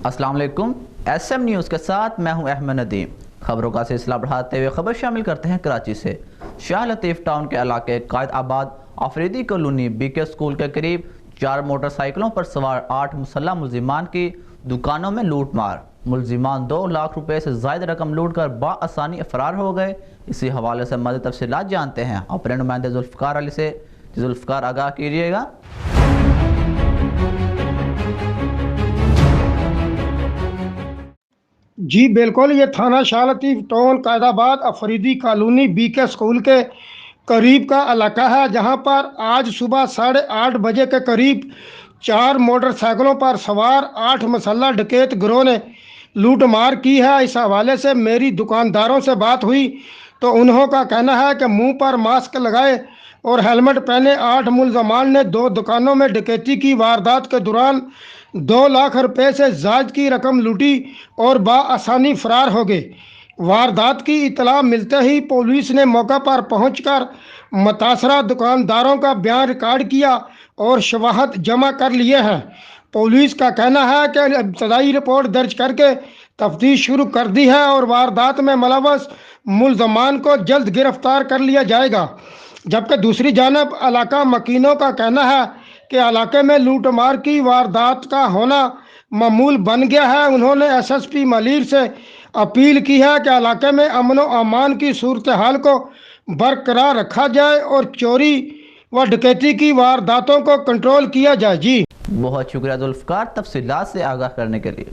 السلام علیکم، S M news کے ساتھ میں ہوں احمد ندیم۔ خبروں کا سلسلہ بڑھاتے ہوئے خبر شامل کرتے ہیں کراچی سے۔ شاہ لطیف ٹاؤن کے علاقے قائد آباد آفریدی کالونی بی کے اسکول کے قریب 4 موٹر سائیکلوں پر سوار 8 مسلح ملزمان کی دکانوں میں لوٹ مار۔ ملزمان 2 لاکھ روپے سے زائد رقم لوٹ کر بآسانی فرار ہو گئے۔ اسی حوالے سے مزید تفصیلات جانتے ہیں اپنے نمائندے ذوالفقار علی سے۔ ذوالفقار، آگاہ کیجیے گا۔ جی بالکل، یہ تھانہ شاہ لطیف ٹاؤن قائد آباد آفریدی کالونی بی کے اسکول کے قریب کا علاقہ ہے، جہاں پر آج صبح 8:30 بجے کے قریب 4 موٹر سائیکلوں پر سوار 8 مسلح ڈکیت گروہ نے لوٹ مار کی ہے۔ اس حوالے سے میری دکانداروں سے بات ہوئی تو انہوں کا کہنا ہے کہ منہ پر ماسک لگائے اور ہیلمٹ پہنے 8 ملزمان نے 2 دکانوں میں ڈکیتی کی واردات کے دوران 2 لاکھ روپے سے زائد کی رقم لوٹی اور بآسانی فرار ہو گئے۔ واردات کی اطلاع ملتے ہی پولیس نے موقع پر پہنچ کر متاثرہ دکانداروں کا بیان ریکارڈ کیا اور شواہد جمع کر لیے ہیں۔ پولیس کا کہنا ہے کہ ابتدائی رپورٹ درج کر کے تفتیش شروع کر دی ہے اور واردات میں ملوث ملزمان کو جلد گرفتار کر لیا جائے گا، جبکہ دوسری جانب علاقہ مکینوں کا کہنا ہے کہ علاقے میں لوٹ مار کی واردات کا ہونا معمول بن گیا ہے۔ انہوں نے ایس ایس پی ملیر سے اپیل کی ہے کہ علاقے میں امن و امان کی صورتحال کو برقرار رکھا جائے اور چوری و ڈکیتی کی وارداتوں کو کنٹرول کیا جائے۔ جی بہت شکریہ ذوالفقار، تفصیلات سے آگاہ کرنے کے لیے۔